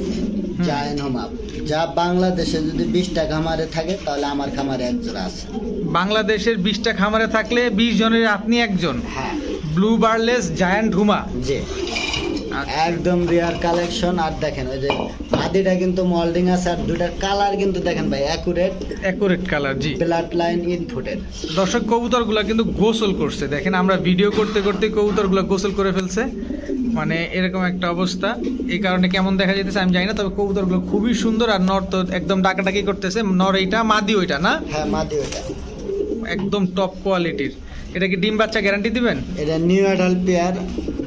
জায়ান্ট হোমাপ, যা বাংলাদেশে যদি 20টা খামারে থাকে তাহলে আমার খামারে এক জোড়া আছে। বাংলাদেশের 20টা খামারে থাকলে 20 জনের আপনি একজন। হ্যাঁ ব্লু বার্লেস জায়ান্ট হুমা। জি, আচ্ছা। একদম রিয়ার কালেকশন। আর দেখেন ওই যে মাদিটা কিন্তু মোল্ডিং আছে, আর দুটার কালার কিন্তু দেখেন ভাই অ্যাকুরেট কালার। জি ব্লাড লাইন ইনপুটেড। দর্শক কবুতরগুলো কিন্তু গোসল করছে, দেখেন আমরা ভিডিও করতে করতে কবুতরগুলো গোসল করে ফেলছে, মানে এরকম একটা অবস্থা। এই কারণে কেমন দেখা যেতেছে আমি জানি না, তবে কবুতরগুলো খুবই সুন্দর। আর নর তো একদম ডাকাডাকি করতেছে। নর এইটা, মাদি ওইটা না? হ্যাঁ মাদি ওটা একদম টপ কোয়ালিটির। এটা কি ডিম বাচ্চা গ্যারান্টি দিবেন? এটা নিউ অ্যাডাল্ট পেয়ার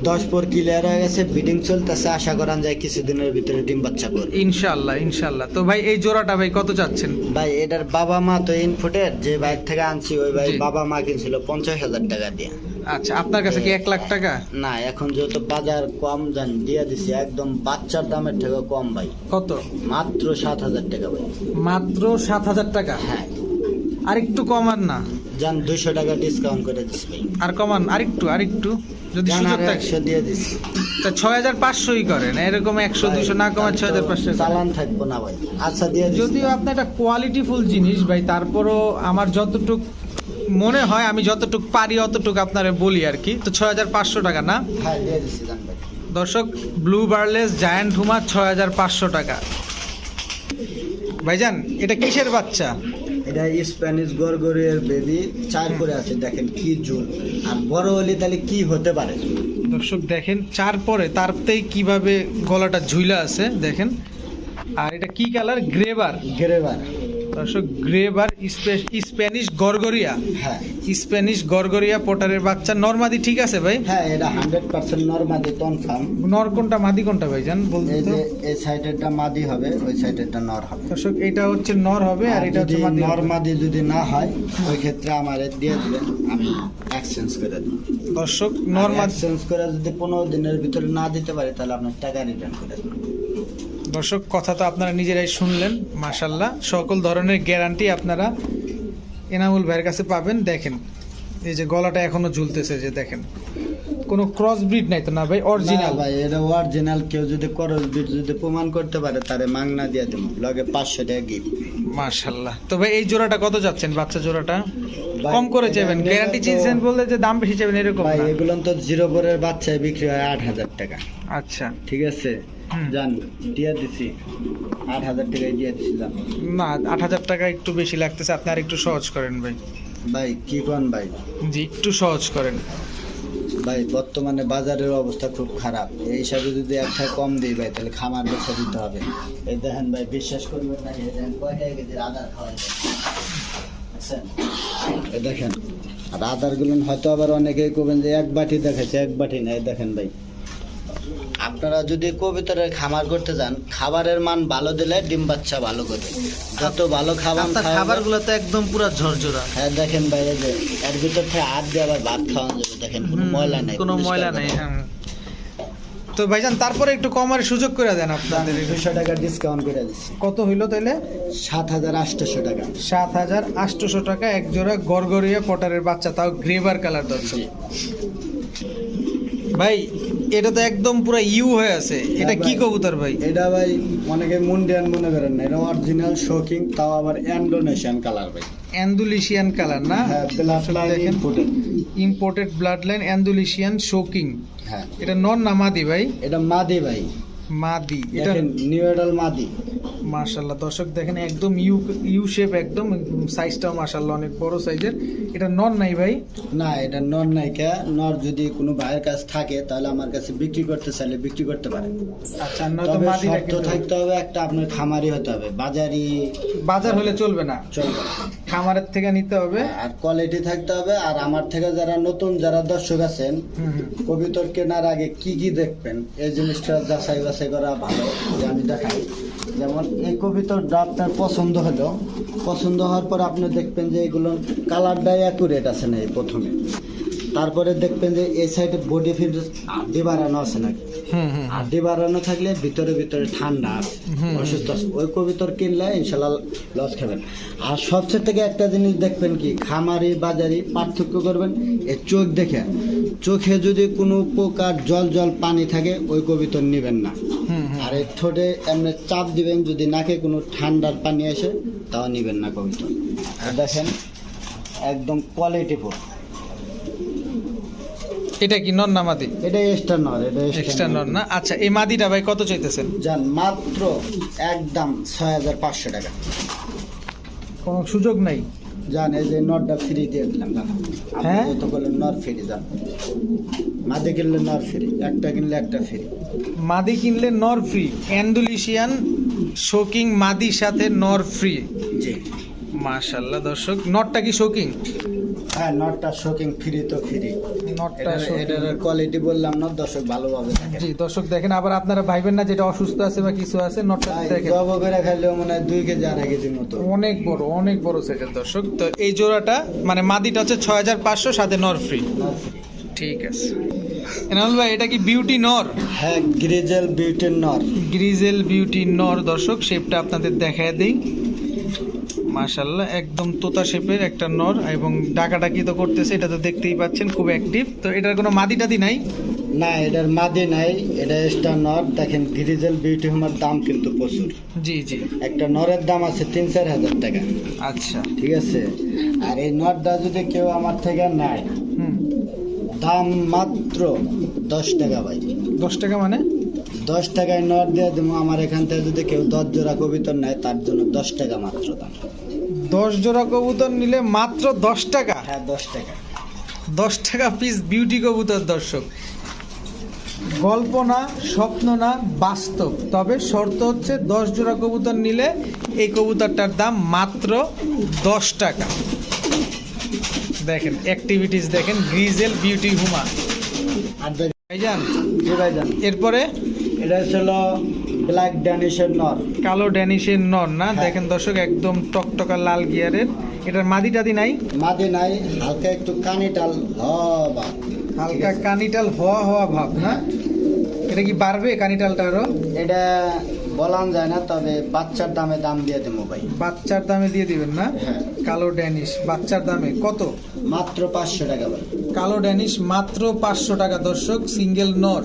10 পর ক্লিয়ার হয়ে গেছে, ব্রিডিং চলতেছে, আশা করান যায় কিছুদিনের ভিতরে ডিম বাচ্চা করবে ইনশাআল্লাহ ইনশাআল্লাহ। তো ভাই এই জোড়াটা ভাই কত চাচ্ছেন? ভাই এটার বাবা মা তো ইনপুটেড, যে বাইরে থেকে আনছি ওই ভাই জি। বাবা মা কিনছিল 50,000 টাকা দিয়ে। আচ্ছা, আপনার কাছে কি 1 লাখ টাকা? না, এখন যেহেতু বাজার কম জান দিয়ে দিছি, একদম বাচ্চার দামের থেকে কম ভাই, কত? মাত্র 7,000 টাকা ভাই। মাত্র 7,000 টাকা? হ্যাঁ আর একটু কমান না? জান 200 টাকা ডিসকাউন্ট করে দিছি ভাই। আর কমান আরেকটু যদি জান সুযোগ আর থাকে। 100 দিয়ে দিছি। তা 6,500ই করেন, এরকম 100-200 না কমান 6,500 করেন। চালান থাকবো না ভাই। আচ্ছা দিয়ে দিছি। যদিও আপনার একটা কোয়ালিটিফুল জিনিস ভাই, তারপরও আমার যতটুক মনে হয়, আমি যতটুক পারি অতটুক আপনারে বলি আর কি। তো 6,500 টাকা না? হ্যাঁ দিয়ে দিছি জান ভাই। দর্শক ব্লু বার্লেস জায়ান্ট হুমা 6,500 টাকা। ভাইজান এটা কিসের বাচ্চা? এটা স্প্যানিশ গরগরিয়ার বেবি, 4 করে আছে, দেখেন কি জোর। আর বড় হলে তাহলে কি হতে পারে। দর্শক দেখেন 4 পরে তারতেই কিভাবে গলাটা ঝুইলা আছে দেখেন। আর এটা কি কালার? গ্রেবার। গ্রেভার। দর্শক গ্রেবার স্প্যানিশ গরগরিয়া। হ্যাঁ স্প্যানিশ গরগরিয়া পটারের বাচ্চা। নরমাদি ঠিক আছে ভাই? হ্যাঁ এটা 100% নরমাদি কনফার্ম। নর কোনটা মাদি কোনটা ভাইজান বলতে এই তো? যে এই সাইডেরটা মাদি হবে, ওই সাইডেরটা নর হবে। দর্শক এটা হচ্ছে নর হবে আর এটা হচ্ছে যদি মাদি হবে। নরমাদি যদি না হয় ওই ক্ষেত্রে আমারে দিয়ে দিবেন, আমি এক্সচেঞ্জ করে দেব। দর্শক নরমাদি, এক্সচেঞ্জ করে যদি 15 দিনের ভিতরে না দিতে পারি তাহলে আপনার টাকা রিটার্ন করে দেব। দর্শক কথা তো আপনারা নিজেরাই শুনলেন। মাশাল্লাহ সকল ধরনের গ্যারান্টি আপনারা এনামুল ভাইয়ের কাছে পাবেন। দেখেন এই যে গলাটা এখনো ঝুলতেছে, যে দেখেন কোনো ক্রস ব্রিড নাই তো না ভাই? অরিজিনাল না ভাই, এটা অরিজিনাল। কেউ যদি ক্রস ব্রিড যদি প্রমাণ করতে পারে তারে মাংনা দিয়ে দেব, লগে 500 টাকা গিফট। মাশাল্লাহ। তো ভাই এই জোড়াটা কত যাচ্ছেন? বাচ্চা জোড়াটা ভাই, কম করে এটা চাইবেন, নিলে গ্যারান্টি তো- চেয়েছেন বললে যে দাম বেশি চাইবেন এরকম ভাই না। এগুলো তো 0 পরের বাচ্চায় বিক্রি হয় 8,000 টাকা। আচ্ছা ঠিক আছে হুম। জান, দিয়ে দিছি 8,000 টাকায় দিয়ে দিছিলাম। না 8,000 টাকা একটু বেশি লাগতেছে, আপনি আর একটু সহজ করেন ভাই। ভাই কি কোন ভাই? জি একটু সহজ করেন। ভাই বর্তমানে বাজারের অবস্থা খুব খারাপ, এই হিসাবে যদি একটা কম দিই ভাই তাহলে খামার বেচা দিতে হবে। এই দেখেন ভাই, বিশ্বাস করবেন না, এই দেখেন কয়টা কেজির আদার খাওয়া যায়। বুঝছেন? এই দেখেন আর আদারগুলো হয়তো আবার অনেকেই করবেন যে 1 বাটি দেখাচ্ছে, 1 বাটি না। এই দেখেন ভাই, আপনারা যদি কবিতরের খামার করতে যান, খাবারের মান ভালো দিলে ডিম বাচ্চা ভালো করবে। যত ভালো খাবার আপনার খাবারগুলো তো একদম পুরো ঝরঝরা। হ্যাঁ দেখেন ভাই, এই যে এর ভিতর থেকে হাত দিয়ে আবার ভাত খাওয়ানো যাবে, দেখেন কোনো ময়লা নাই, কোনো পরিষ্কার ময়লা করে। নেই। হ্যাঁ তো ভাইজান তারপরে একটু কমার সুযোগ করে দেন আপনাদের। 200 টাকা ডিসকাউন্ট করে দিচ্ছি। কত হইলো তাইলে? 7,800 টাকা। 7,800 টাকা এক জোড়া গরগরিয়া পটারের বাচ্চা, তাও গ্রেভার কালার। দর্শক ভাই এটা তো একদম পুরো ইউ হয়ে আছে, এটা কি কবুতর ভাই? এটা ভাই অনেকে মুন্ডিয়ান মনে করেন না, এটা অরিজিনাল শোকিং, তাও আবার ইন্দোনেশিয়ান কালার ভাই। অ্যান্ডুলিশিয়ান কালার না? হ্যাঁ ব্লাড লাইন দেখেন। Imported. Imported blood line Andalusian শোকিং। হ্যাঁ এটা নর না মাদি ভাই? এটা মাদি ভাই, মাদি। এটা দেখেন নিউ এডাল মাদি। মাশাআল্লাহ দর্শক দেখেন একদম ইউ শেপ, একদম সাইজটাও মাশাআল্লাহ অনেক বড় সাইজের। এটা নর নাই ভাই? না এটা নর নাইকা। নর যদি কোনো ভাইয়ের কাছে থাকে তাহলে আমার কাছে বিক্রি করতে চাইলে বিক্রি করতে পারেন। আচ্ছা নয়তো তবে মাদিটা শর্ত কিন্তু থাকতে হবে একটা, আপনার খামারি হতে হবে, বাজারি বাজার হলে চলবে না, চলবে না। খামারের থেকে নিতে হবে। আর কোয়ালিটি থাকতে হবে। আর আমার থেকে যারা নতুন যারা দর্শক আছেন, হুম হুম। কবিতর কেনার আগে কি কি দেখবেন এই জিনিসটা যাচাই বাছাই করা ভালো। যে আমি দেখাই, যেমন এই কবিতরটা আপনার পছন্দ হলো, পছন্দ হওয়ার পর আপনি দেখবেন যে এগুলো কালারটাই অ্যাকুরেট আছে না এই প্রথমে। তারপরে দেখবেন যে এই সাইডে বডি ফিট আড্ডি বাড়ানো আছে নাকি, হুম হুম আড্ডি বাড়ানো থাকলে ভিতরে ভিতরে ঠান্ডা আছে, হুম। অসুস্থ আছে, ওই কবিতর কিনলে ইনশাল্লাহ লস খাবেন। আর সবচেয়ে থেকে একটা জিনিস দেখবেন কি, খামারি বাজারি পার্থক্য করবেন এই চোখ দেখে। চোখে যদি কোনো প্রকার জল জল পানি থাকে ওই কবিতর নেবেন না। হুম হুম। আর এর ঠোঁটে এমনি চাপ দিবেন, যদি নাকে কোনো ঠান্ডার পানি আসে তাও নেবেন না কবিতর। আর দেখেন একদম কোয়ালিটিফুল। এটা কি নর না মাদি? এটা এক্সট্রা নর, এটা এক্সট্রা নর না? আচ্ছা, এই মাদিটা ভাই কত চাইতেছেন? যান মাত্র একদম ৬,৫০০ টাকা। কোনো সুযোগ নাই? যান এই যে নটটা ফ্রি দিয়ে দিলাম দাদা। হ্যাঁ? যত করলেন নর ফ্রি, যান মাদি কিনলে নর ফ্রি, একটা কিনলে একটা ফ্রি। মাদি কিনলে নর ফ্রি, অ্যান্ডুলিশিয়ান শোকিং মাদির সাথে নর ফ্রি। জি মাশাআল্লাহ দর্শক, নটটা কি শোকিং? হ্যাঁ, নটটা শোকিং ফ্রি তো ফ্রি। নটটা শোকিং। এটার কোয়ালিটি বললাম না, দর্শক ভালোভাবে দেখেন। জি দর্শক দেখেন, আবার আপনারা ভাইবেন না যেটা অসুস্থ আছে বা কিছু আছে, নটটা দেখেন জব করে খাইলেও মনে হয় 2 কেজি 2.5 কেজির মতো। অনেক বড় সাইজের দর্শক। তো এই জোড়াটা মানে মাদিটা হচ্ছে ৬,৫০০, সাথে নর ফ্রি। নর free। ঠিক আছে এনামুল ভাই, এটা কি বিউটি নর? হ্যাঁ, গ্রিজেল বিউটির নর। গ্রিজেল বিউটি নর দর্শক, শেপটা আপনাদের দেখায় দেই। মাশাআল্লাহ, একদম তোতা শেপের একটা নর, এবং ডাকাডাকি তো করতেছে, এটা তো দেখতেই পাচ্ছেন, খুব অ্যাক্টিভ। তো এটার কোনো মাদি টাদি নাই? না, এটার মাদি নাই, এটা এক্সট্রা নর। দেখেন গ্রিজেল বিউটি হোমার দাম কিন্তু প্রচুর। জি জি। একটা নরের দাম আছে 3-4 হাজার টাকা। আচ্ছা। ঠিক আছে, আর এই নটটা যদি কেউ আমার থেকে নেয়, হুম। দাম মাত্র 10 টাকা ভাই। 10 টাকা মানে? 10 টাকায় নট দিয়ে দেবো। আমার এখান থেকে যদি কেউ 10 জোড়া কবিতর নেয় তার জন্য 10 টাকা মাত্র দাম। 10 জোড়া কবুতর নিলে মাত্র 10 টাকা? হ্যাঁ, 10 টাকা। 10 টাকা পিস বিউটি কবুতর দর্শক। গল্প না, স্বপ্ন না, বাস্তব। তবে শর্ত হচ্ছে 10 জোড়া কবুতর নিলে এই কবুতরটার দাম মাত্র 10 টাকা। দেখেন অ্যাক্টিভিটিস দেখেন, গ্রিজেল বিউটি হুমা। আর ভাইজান, জি ভাইজান, এরপরে এটা ছিল ব্ল্যাক ড্যানিশের নর। কালো ড্যানিশের নর না? হ্যাঁ। দেখেন দর্শক, একদম টকটকা লাল গিয়ারের। এটার মাদি টাদি নাই? মাদি নাই, হালকা একটু কানিটাল হবা। হালকা কানিটাল হওয়া হওয়া ভাব না? এটা কি বাড়বে কানিটালটা আরো? এটা বলান যায় না, তবে বাচ্চার দাম দিয়ে দেবো ভাই। বাচ্চার দামে দিয়ে দিবেন না? হ্যাঁ, কালো ড্যানিশ বাচ্চার দামে কত? মাত্র 500 টাকা ভাই। কালো ড্যানিশ মাত্র 500 টাকা দর্শক, সিঙ্গেল নর,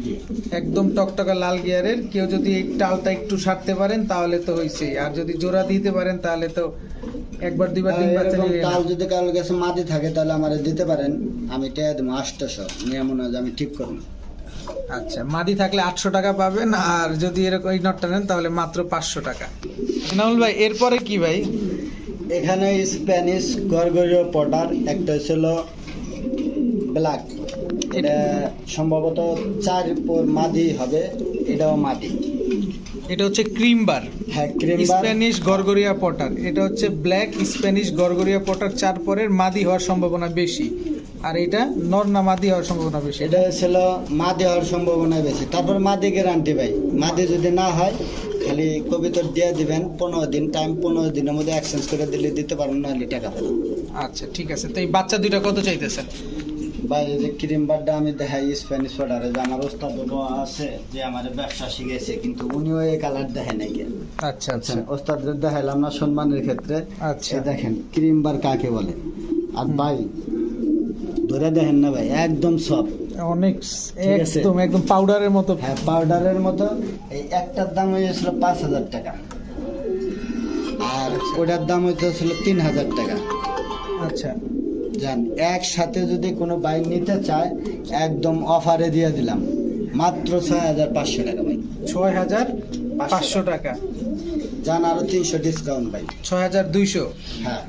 জি। একদম টকটকা লাল গিয়ারের। কেউ যদি এই টালটা একটু সারতে পারেন তাহলে তো হইছেই, আর যদি জোড়া দিতে পারেন তাহলে তো একবার দুইবার ডিম বাচ্চা এরকম নিবে না। তাল যদি কারোর কাছে মাদি থাকে তাহলে আমারে দিতে পারেন, আমি টাকা দেবো 800 নিয়ে মনে হয় যে আমি ঠিক করবো। আচ্ছা, মাদি থাকলে 800 টাকা পাবেন, আর যদি এরকম এই নটটা নেন তাহলে মাত্র 500 টাকা। এনামুল ভাই, এরপরে কি ভাই? এখানে স্প্যানিশ গরগরীয় পটার, একটা ছিল ব্ল্যাক। এটা সম্ভবত 4 মাদি হবে, এটাও মাদি। এটা হচ্ছে ক্রিমবার, হ্যাঁ, ক্রিম স্প্যানিশ গরগরিয়া পটার। এটা হচ্ছে ব্ল্যাক স্প্যানিশ গরগরিয়া পটার, 4 পরের মাদি হওয়ার সম্ভাবনা বেশি। আর এটা নর না মাদি হওয়ার সম্ভাবনা বেশি? এটা ছিল মাদি হওয়ার সম্ভাবনা বেশি। তারপর মাদি গ্যারান্টি ভাই, মাদি যদি না হয় খালি কবিতর দিয়ে দিবেন 15 দিন টাইম, 15 দিনের মধ্যে এক্সচেঞ্জ করে দিলে দিতে পারবেন, না হলে টাকা পাবেন। আচ্ছা ঠিক আছে। তো এই বাচ্চা দুইটা কত চাইতেছেন? বাইরে যে ক্রিম বারটা আমি দেখাই স্প্যানিশ পটারে, যে আমার ওস্তাদ আছে যে আমার ব্যবসা শিখেছে, কিন্তু উনিও এই কালার দেখে নাই। আচ্ছা আচ্ছা ওস্তাদের দেখাইলাম না সম্মানের ক্ষেত্রে। আচ্ছা। এই দেখেন ক্রিম বার কাকে বলে। আর ভাই ধরে দেখেন না ভাই, একদম সফট, অনেক, ঠিক আছে। একদম পাউডারের মতো। হ্যাঁ, পাউডারের মতো। এই একটার দাম হয়েছিল 5,000 টাকা, আর ওটার দাম হইতেছিল 3,000 টাকা। আচ্ছা, জান একসাথে যদি কোনো বাইক নিতে চায় একদম অফারে দিয়ে দিলাম মাত্র 6,500 টাকা ভাই। 6,500 টাকা। জান আরো 300 ডিসকাউন্ট ভাই। 6,200 হ্যাঁ,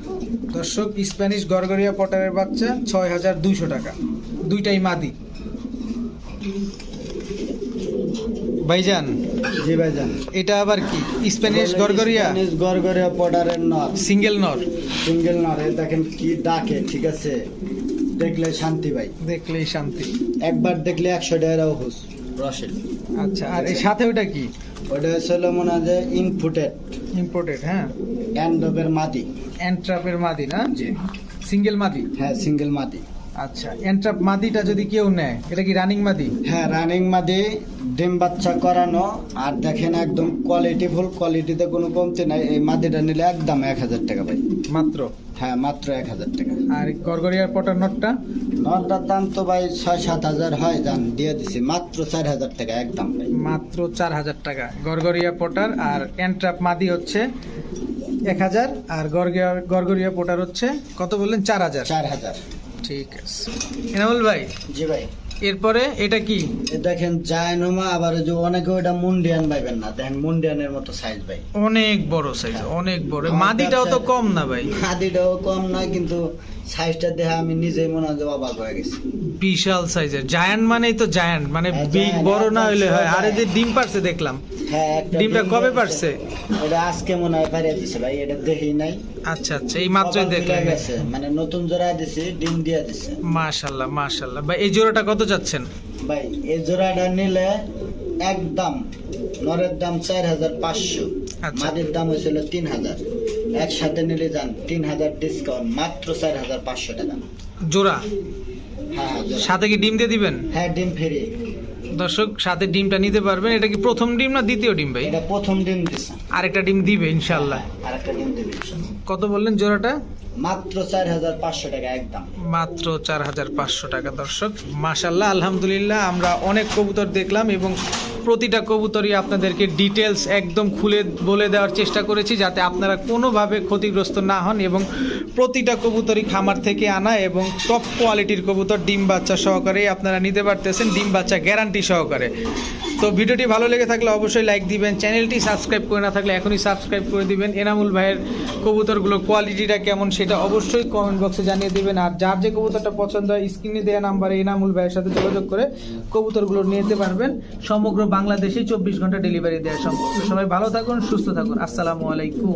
দর্শক, স্প্যানিশ গরগরিয়া পটারের বাচ্চা 6,200 টাকা, দুইটাই মাদি। ভাইজান, জি ভাই জান। এটা আবার কি? স্প্যানিশ গরগরিয়া স্প্যানিশ গরগরিয়া পটারের নর, সিঙ্গেল নর। সিঙ্গেল নর। এই দেখেন কি ডাকে, ঠিক আছে, দেখলে শান্তি ভাই, দেখলেই শান্তি। একবার দেখলে 100 টাকাও হুস রসেল। আচ্ছা, আর এর সাথে ওটা কি? ওটা ছিল মনে হয় যে ইনফুটেড ইম্পোর্টেড? হ্যাঁ, অ্যান্ডবের মাদি। অ্যান্ট্রাপের মাদি না? জি, সিঙ্গেল মাদি। হ্যাঁ, সিঙ্গেল মাদি। আচ্ছা, এন্ট্রাপ মাদিটা যদি কেউ নেয়, এটা কি রানিং মাদি? হ্যাঁ, রানিং মাদি, ডিম বাচ্চা করানো, আর দেখেন একদম কোয়ালিটিফুল, কোয়ালিটিতে কোনো কমতি নাই। এই মাদিটা নিলে একদম 1000 টাকা ভাই, মাত্র? হ্যাঁ, মাত্র 1000 টাকা। আর গরগরিয়ার পটার নটটা? নটার দাম তো ভাই 6-7 হাজার হয়, জান দিয়ে দিছি মাত্র 4000 টাকা একদম ভাই, মাত্র 4000 টাকা গরগরিয়া পটার। আর এন্ট্রাপ মাদি হচ্ছে 1000, আর গরগরিয়া পটার হচ্ছে কত বললেন? 4000। 4000। ঠিক আছে এনামুল ভাই, জি ভাই। এরপরে এটা কি? এ দেখেন জায়নুমা, আবার ওই যে অনেকে ওইটা মুন্ডিয়ান পাইবেন না, দেখেন মুন্ডিয়ানের মতো সাইজ ভাই, অনেক বড় সাইজ, অনেক বড়। মাদিটাও তো কম না ভাই? মাদিটাও কম নয়, কিন্তু সাইজটা দেখে আমি নিজেই মনে হয় যে অবাক হয়ে গেছি। বিশাল সাইজের জায়ান্ট, মানেই তো জায়ান্ট, মানে হ্যাঁ, বিগ, giant, বড় না হইলে হয়। আর এই যে giant। ডিম পারছে দেখলাম, হ্যাঁ, একটা ডিমটা ডিম কবে দিয়েছে। পারছে? এটা আজকে মনে হয় পারিয়ে দিছে ভাই, এটা দেখি নাই। আচ্ছা আচ্ছা, এই মাত্রই কপাল দেখলেন? খুলে গেছে, মানে নতুন জোড়া দিছি, ডিম দিয়ে দিছে। মাশাআল্লাহ মাশাআল্লাহ। ভাই এই জোড়াটা কত যাচ্ছেন? ভাই এই জোড়াটা নিলে একদম নরের দাম 4500, আচ্ছা। মাদির দাম হয়েছিল 3000, একসাথে নিলে যান 3000 ডিসকাউন্ট, মাত্র 4500 টাকা জোড়া? হ্যাঁ হ্যাঁ, জোড়া। সাথে কি ডিম দিয়ে দিবেন? হ্যাঁ, ডিম ফ্রি। দর্শক, সাথে ডিমটা নিতে পারবেন। এটা কি প্রথম ডিম না দ্বিতীয় ডিম ভাই? এটা প্রথম ডিম দিছে, আরেকটা ডিম দিবে ইনশাআল্লাহ। আর একটা ডিম দিবে ইনশাআল্লাহ। কত বললেন জোড়াটা? মাত্র 4500 টাকা একদম। মাত্র 4500 টাকা। দর্শক মাশাআল্লাহ, আলহামদুলিল্লাহ, আমরা অনেক কবুতর দেখলাম এবং প্রতিটা কবুতরই আপনাদেরকে ডিটেলস একদম খুলে বলে দেওয়ার চেষ্টা করেছি, যাতে আপনারা কোনোভাবে ক্ষতিগ্রস্ত না হন। এবং প্রতিটা কবুতরই খামার থেকে আনা এবং টপ কোয়ালিটির কবুতর, ডিম বাচ্চা সহকারে আপনারা নিতে পারতেছেন, ডিম বাচ্চা গ্যারান্টি সহকারে। তো ভিডিওটি ভালো লেগে থাকলে অবশ্যই লাইক দিবেন, চ্যানেলটি সাবস্ক্রাইব করে না থাকলে এখনই সাবস্ক্রাইব করে দিবেন। এনামুল ভাইয়ের কবুতরগুলোর কোয়ালিটিটা কেমন সেটা অবশ্যই কমেন্ট বক্সে জানিয়ে দিবেন। আর যার যে কবুতরটা পছন্দ হয়, স্ক্রিনে দেওয়া নাম্বারে এনামুল ভাইয়ের সাথে যোগাযোগ করে কবুতরগুলো নিতে পারবেন। সমগ্র বাংলাদেশে 24 ঘন্টা ডেলিভারি দেওয়া সম্ভব। সবাই ভালো থাকুন, সুস্থ থাকুন। আসসালামু আলাইকুম।